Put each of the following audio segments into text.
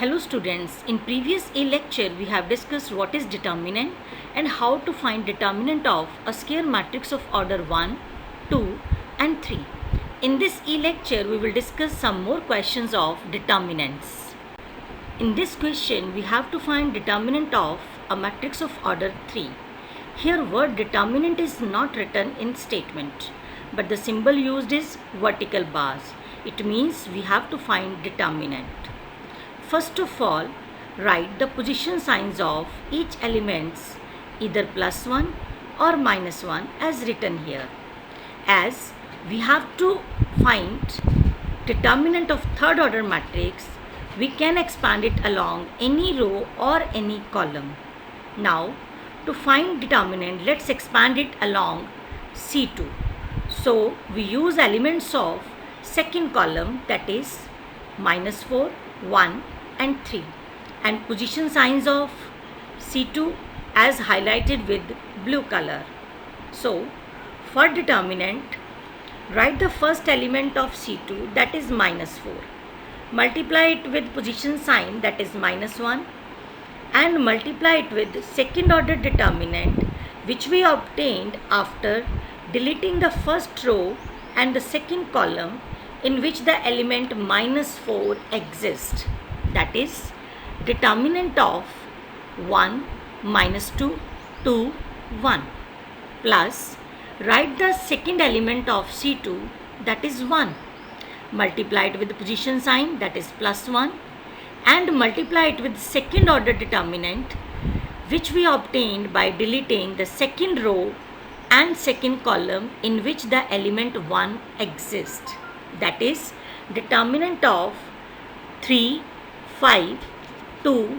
Hello students, in previous lecture we have discussed what is determinant and how to find determinant of a square matrix of order 1, 2 and 3. In this lecture we will discuss some more questions of determinants. In this question we have to find determinant of a matrix of order 3. Here word determinant is not written in statement, but the symbol used is vertical bars. It means we have to find determinant. First of all, write the position signs of each elements either +1 or -1 as written here. As we have to find determinant of third order matrix, we can expand it along any row or any column. Now, to find determinant, let's expand it along C2. So, we use elements of second column, that is -4, 1 and 3, and position signs of C2 as highlighted with blue color. So, for determinant, write the first element of C2, that is -4. Multiply it with position sign, that is -1, and multiply it with second order determinant which we obtained after deleting the first row and the second column in which the element -4 exists. That is determinant of 1, -2, 2, 1, plus write the second element of C2, that is 1. Multiply it with the position sign, that is +1, and multiply it with second order determinant which we obtained by deleting the second row and second column in which the element 1 exists. That is determinant of 3, 5, 2,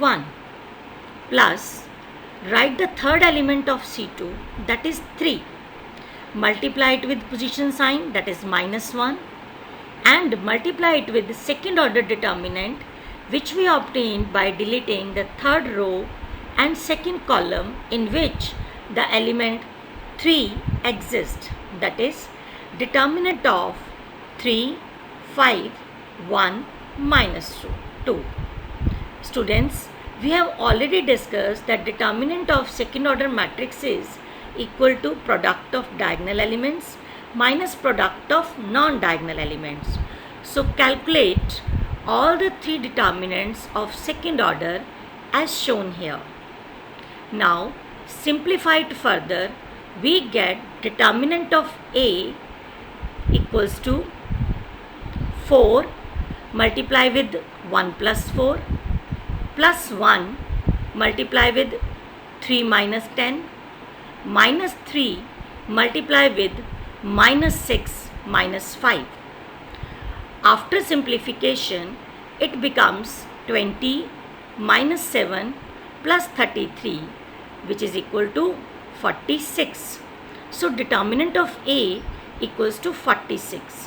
1, plus write the third element of C2, that is 3. Multiply it with position sign, that is -1, and multiply it with the second order determinant which we obtained by deleting the third row and second column in which the element 3 exists. That is determinant of 3, 5, 1, -2. Students, we have already discussed that determinant of second order matrix is equal to product of diagonal elements minus product of non-diagonal elements. So calculate all the three determinants of second order as shown here. Now simplify it further. We get determinant of A equals to 4 multiply with 1 plus 4 plus 1 multiply with 3 minus 10 minus 3 multiply with -6 minus 5. After simplification, it becomes 20 minus 7 plus 33, which is equal to 46. So determinant of A equals to 46.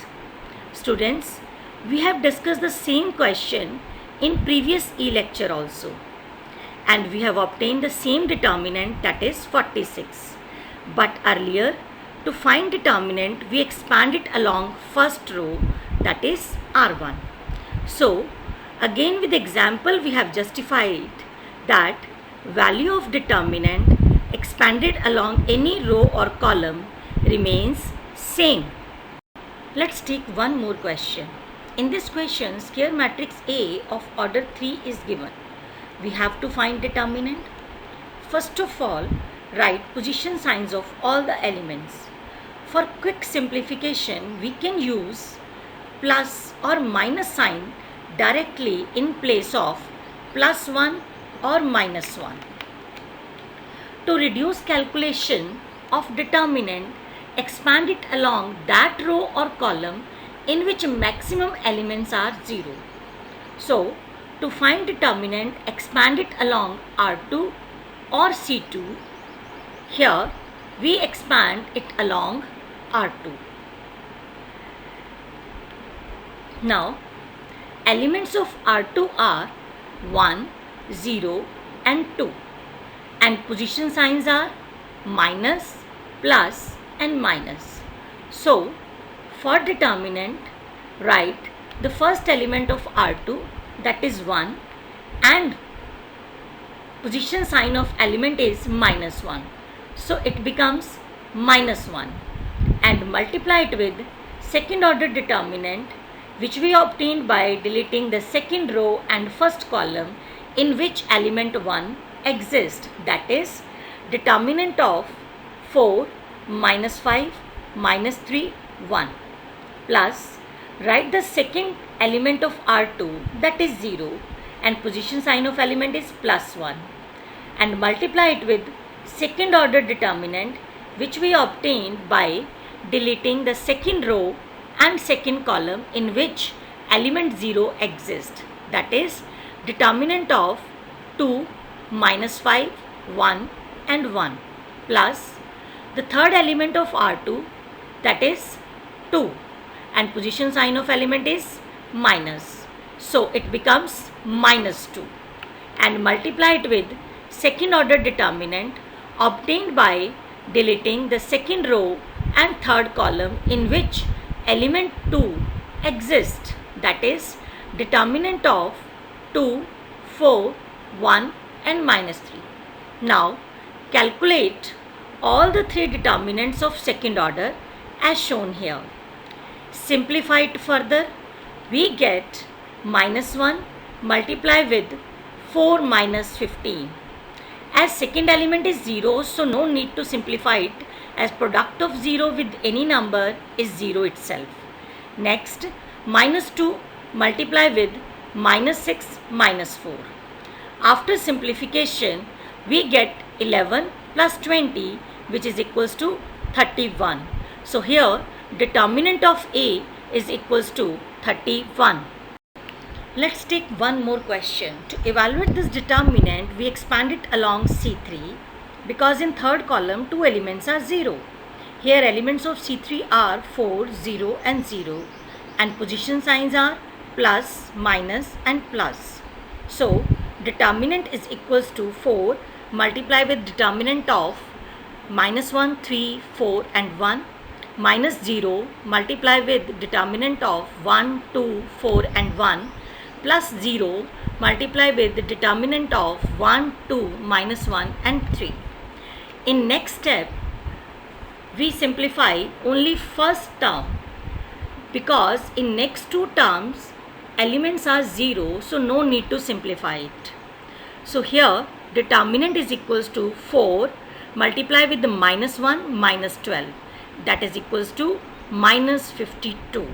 Students, we have discussed the same question in previous lecture also, and we have obtained the same determinant, that is 46. But earlier, to find determinant, we expand it along first row, that is R1. So again with example we have justified that value of determinant expanded along any row or column remains same. Let's take one more question. In this question, square matrix A of order 3 is given. We have to find determinant. First of all, write position signs of all the elements. For quick simplification, we can use plus or minus sign directly in place of +1 or -1. To reduce calculation of determinant, expand it along that row or column in which maximum elements are 0. So, to find determinant, expand it along R2 or C2. Here, we expand it along R2. Now, elements of R2 are 1, 0 and 2, and position signs are minus, plus and minus. So, for determinant, write the first element of R2, that is 1, and position sign of element is -1. So it becomes -1, and multiply it with second order determinant, which we obtained by deleting the second row and first column in which element 1 exists, that is determinant of 4, -5, -3, 1, plus write the second element of R2, that is 0, and position sign of element is +1, and multiply it with second order determinant, which we obtained by deleting the second row and second column in which element 0 exists, that is determinant of 2, -5, 1 and 1, plus the third element of R2, that is 2, and position sign of element is minus. So it becomes -2, and multiply it with second order determinant obtained by deleting the second row and third column in which element 2 exists, that is determinant of 2, 4, 1 and -3. Now calculate all the three determinants of second order as shown here. Simplify it further. We get -1 multiply with 4 minus 15. As second element is 0, so no need to simplify it, as product of 0 with any number is 0 itself. Next, -2 multiply with -6 minus 4. After simplification, we get 11 plus 20, which is equals to 31. So here determinant of A is equals to 31. Let's take one more question. To evaluate this determinant, we expand it along C3 because in third column two elements are 0. Here elements of C3 are 4, 0 and 0, and position signs are plus, minus and plus. So determinant is equals to 4 multiply with determinant of -1, 3, 4 and 1, minus 0 multiply with determinant of 1, 2, 4 and 1, plus 0 multiply with the determinant of 1, 2, -1 and 3. In next step, we simplify only first term because in next two terms elements are 0, so no need to simplify it. So here determinant is equals to 4 multiply with the -1 minus 12, that is equals to -52.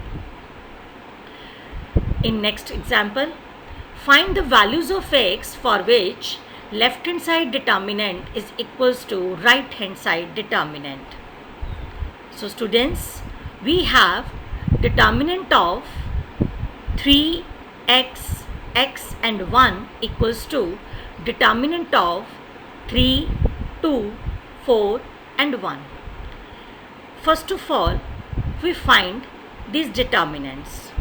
In next example, find the values of x for which left hand side determinant is equals to right hand side determinant. So students, we have determinant of 3x, x and 1 equals to determinant of 3, 2, 4 and 1. First of all, we find these determinants.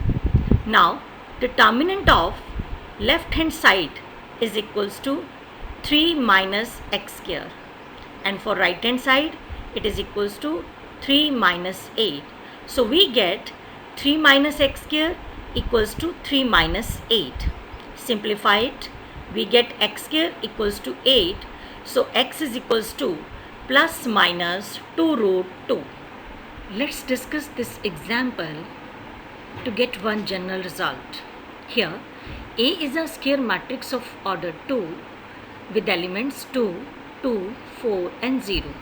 Now, determinant of left hand side is equals to 3 minus x square, and for right hand side it is equals to 3 minus 8. So we get 3 minus x square equals to 3 minus 8. Simplify it, we get x square equals to 8. So x is equals to plus minus 2 root 2. Let's discuss this example to get one general result. Here A is a square matrix of order 2 with elements 2, 2, 4 and 0,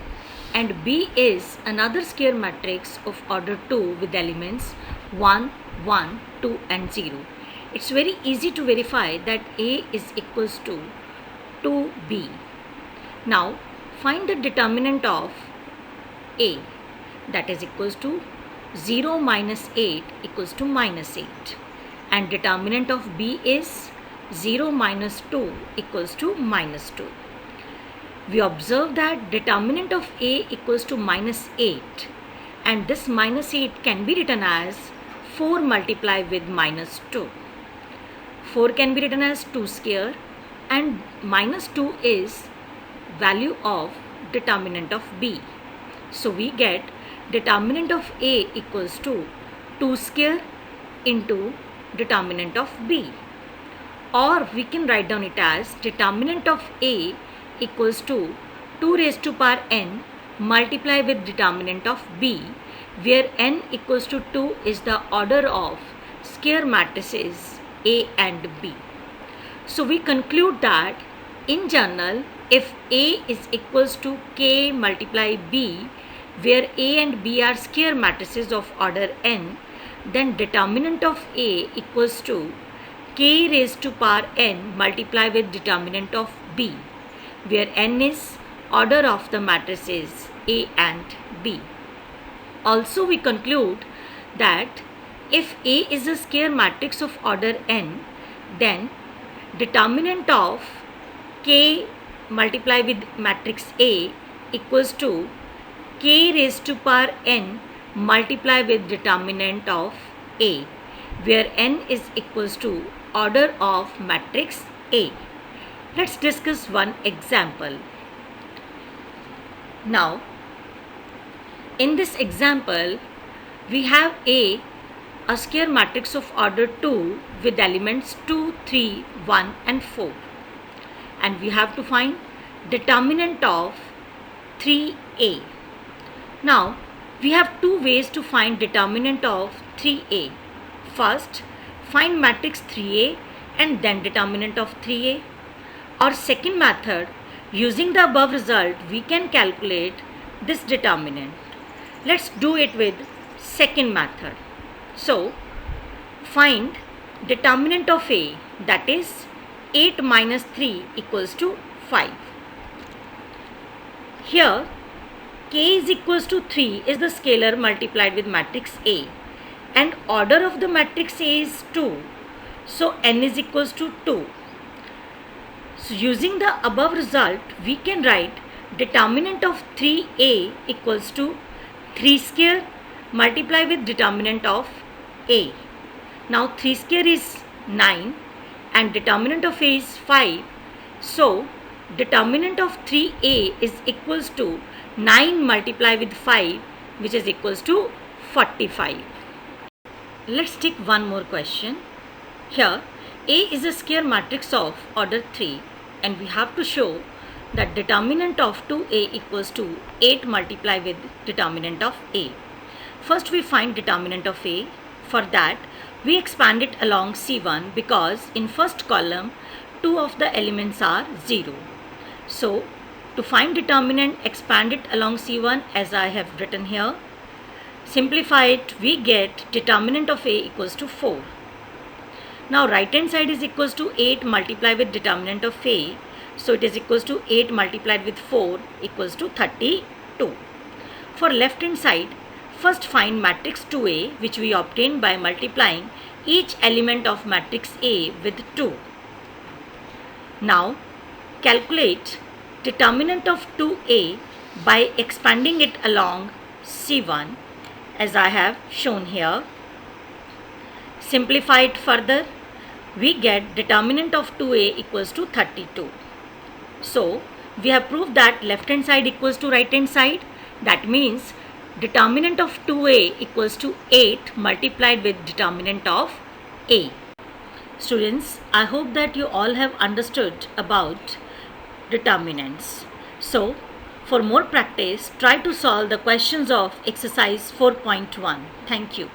and B is another square matrix of order 2 with elements 1, 1, 2 and 0. It's very easy to verify that A is equals to 2B. Now find the determinant of A, that is equals to 0 minus 8 equals to minus 8, and determinant of B is 0 minus 2 equals to minus 2. We observe that determinant of A equals to minus 8, and this minus 8 can be written as 4 multiplied with minus 2. 4 can be written as 2 square, and minus 2 is value of determinant of B. So we get determinant of A equals to 2 square into determinant of B. or we can write down it as determinant of A equals to 2 raised to power n multiply with determinant of B, where n equals to 2 is the order of square matrices A and B. So we conclude that in general, if A is equals to K multiply B, where A and B are square matrices of order n, then determinant of A equals to K raised to power n multiply with determinant of B, where n is order of the matrices A and B. Also we conclude that if A is a square matrix of order n, then determinant of K multiply with matrix A equals to K raised to power n multiply with determinant of A, where n is equals to order of matrix A. Let's discuss one example. Now, in this example, we have a square matrix of order 2 with elements 2, 3, 1 and 4. And we have to find determinant of 3A. Now, we have two ways to find determinant of 3A. First, find matrix 3A and then determinant of 3A. Or second method, using the above result, we can calculate this determinant. Let's do it with second method. So, find determinant of A, that is 8 minus 3 equals to 5. Here, K is equals to 3 is the scalar multiplied with matrix A, and order of the matrix A is 2. So, n is equals to 2. So, using the above result, we can write determinant of 3A equals to 3 square multiply with determinant of A. Now 3 square is 9 and determinant of A is 5. So determinant of 3A is equals to 9 multiply with 5, which is equals to 45. Let's take one more question. Here A is a square matrix of order 3 and we have to show that determinant of 2A equals to 8 multiply with determinant of A. First we find determinant of A. For that we expand it along C1 because in first column 2 of the elements are 0. So to find determinant, expand it along C1 as I have written here. Simplify it, we get determinant of A equals to 4. Now right hand side is equals to 8 multiply with determinant of A. So it is equals to 8 multiplied with 4 equals to 32. For left hand side, first find matrix 2A, which we obtain by multiplying each element of matrix A with 2. Now calculate determinant of 2A by expanding it along C1 as I have shown here. Simplify it further, we get determinant of 2A equals to 32. So we have proved that left hand side equals to right hand side. That means determinant of 2A equals to 8 multiplied with determinant of A. Students, I hope that you all have understood about determinants. So for more practice, try to solve the questions of exercise 4.1. Thank you.